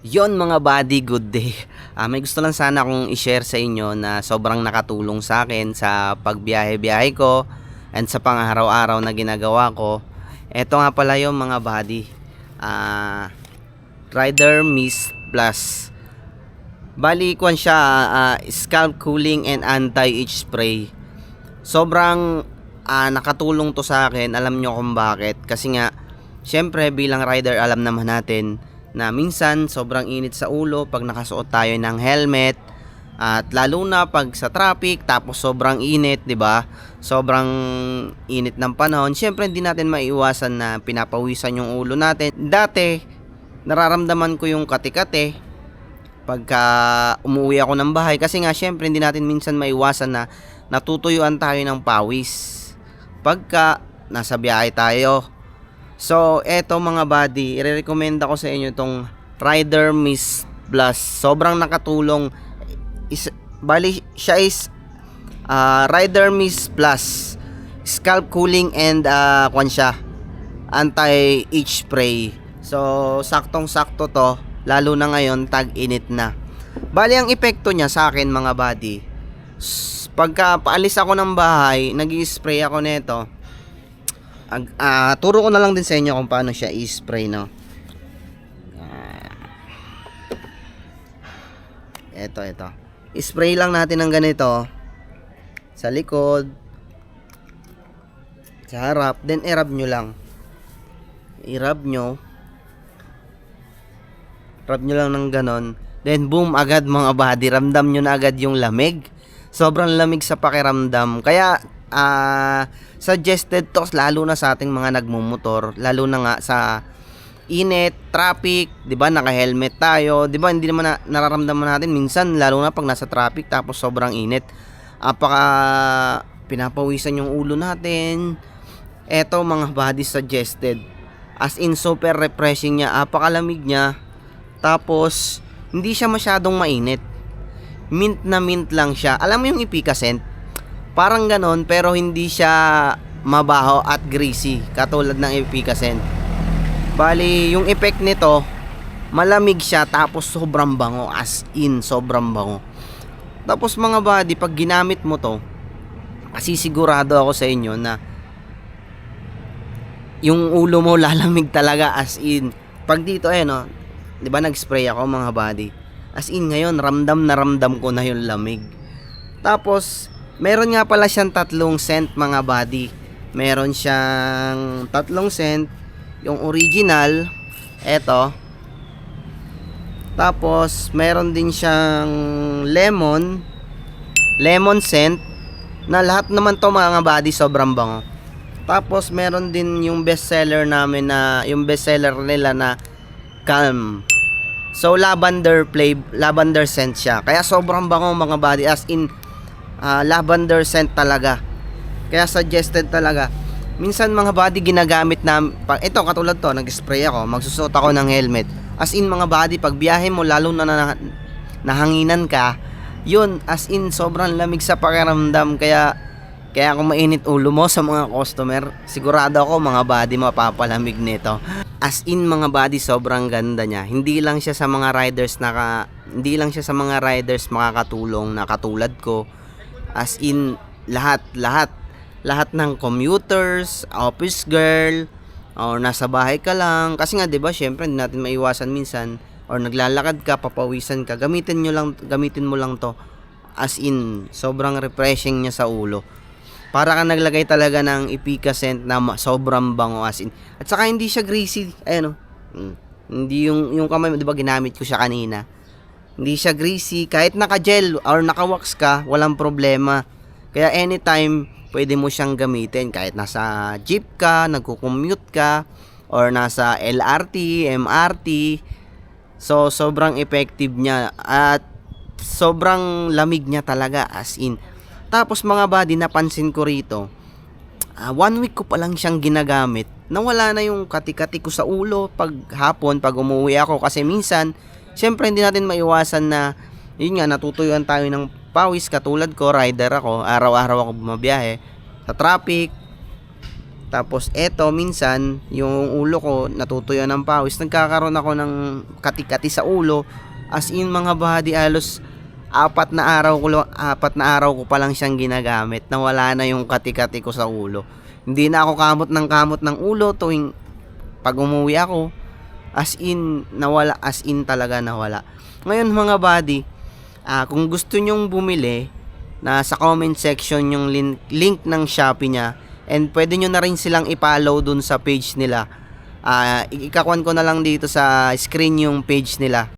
Yon mga buddy, good day. May gusto lang sana akong i-share sa inyo na sobrang nakatulong sa akin sa pagbiyahe-biyahe ko and sa pang-araw-araw na ginagawa ko. Ito nga pala yung mga buddy. Rider Mist Plus. Bali kwan siya, scalp cooling and anti-itch spray. Sobrang nakatulong to sa akin. Alam nyo kung bakit. Kasi nga, syempre bilang rider alam naman natin na minsan sobrang init sa ulo pag nakasuot tayo ng helmet, at lalo na pag sa traffic tapos sobrang init, 'di ba? Sobrang init ng panahon. Syempre hindi natin maiiwasan na pinapawisan yung ulo natin. Dati nararamdaman ko yung kati-kati pagka umuwi ako ng bahay kasi nga syempre hindi natin minsan maiwasan na natutuyuan tayo ng pawis pagka nasa biyahe tayo. So, eto mga buddy, i-recommend ko sa inyo itong Rider Mist Plus. Sobrang nakatulong. Bali, siya is Rider Mist Plus. Scalp cooling and kwan siya, anti-itch spray. So, saktong-sakto to, lalo na ngayon, tag-init na. Bali, ang epekto niya sa akin mga buddy, pagka paalis ako ng bahay, nag-i-spray ako nito. Turo ko na lang din sa inyo kung paano siya i-spray, no. Ito. I-spray lang natin ng ganito sa likod, sa harap, then i-rub nyo lang. I-rub nyo lang ng ganon. Then boom, agad mga buddy, ramdam nyo na agad yung lamig. Sobrang lamig sa pakiramdam. Kaya suggested to lalo na sa ating mga nagmumotor, lalo na nga sa init, traffic, 'di ba? Naka-helmet tayo, 'di ba? Hindi naman nararamdaman natin minsan lalo na pag nasa traffic tapos sobrang init. Pinapawisan yung ulo natin. Eto mga body suggested. As in super refreshing niya, apakalamig niya. Tapos hindi siya masyadong mainit. Mint na mint lang siya. Alam mo yung Ipika scent? Parang ganon, pero hindi siya mabaho at greasy katulad ng Ipika scent. Bali, yung effect nito, malamig siya tapos sobrang bango, as in sobrang bango. Tapos mga buddy, pag ginamit mo to, kasi sigurado ako sa inyo na yung ulo mo lalamig talaga, as in. Pag dito no, 'di ba nag-spray ako mga buddy? As in ngayon, ramdam na ramdam ko na yung lamig. Tapos meron nga pala siyang tatlong scent mga buddy. Meron siyang tatlong scent. Yung original, eto. Tapos meron din siyang lemon scent, na lahat naman to mga buddy sobrang bango. Tapos meron din yung bestseller namin, na yung bestseller nila na Calm. So lavender scent siya. Kaya sobrang bango mga buddy, as in lavender scent talaga. Kaya suggested talaga. Minsan mga buddy ginagamit na ito, katulad to, nag-spray ako, magsusuot ako ng helmet. As in mga buddy, pag biyahe mo lalo na nahanginan ka, yun, as in sobrang lamig sa pakiramdam. Kaya kung mainit ulo mo sa mga customer, sigurado ako mga buddy mapapalamig nito. As in mga buddy, sobrang ganda niya. Hindi lang siya sa mga riders makakatulong na katulad ko. As in lahat ng commuters, office girl, or nasa bahay ka lang. Kasi nga 'di ba, syempre hindi natin maiwasan minsan, or naglalakad ka, papawisan ka, gamitin mo lang to. As in, sobrang refreshing niya sa ulo. Para kang naglagay talaga ng Ipika scent na sobrang bango, as in. At saka hindi siya greasy. Ayun Hindi yung kamay mo, 'di ba, ginamit ko siya kanina. Hindi siya greasy, kahit naka-gel or naka-wax ka, walang problema. Kaya anytime pwede mo siyang gamitin, kahit nasa jeep ka, nagko-commute ka, or nasa LRT, MRT. So sobrang effective niya at sobrang lamig niya talaga, as in. Tapos mga buddy, napansin ko rito, 1 week ko pa lang siyang ginagamit, nawala na yung kati-kati ko sa ulo pag hapon, pag umuwi ako. Kasi minsan syempre hindi natin maiwasan na yun nga, natutuyuan tayo ng pawis. Katulad ko, rider ako, araw-araw ako bumabiyahe sa traffic. Tapos eto minsan yung ulo ko natutuyo ng pawis, nagkakaroon ako ng kati-kati sa ulo. As in mga buddy, halos 4 na araw ko pa lang siyang ginagamit na wala na yung kati-kati ko sa ulo. Hindi na ako kamot ng ulo tuwing pag umuwi ako. As in nawala, as in talaga nawala. Ngayon mga buddy, kung gusto nyong bumili, nasa comment section yung link ng Shopee niya, and pwede nyo na rin silang i-follow dun sa page nila. Ikakuan ko na lang dito sa screen yung page nila.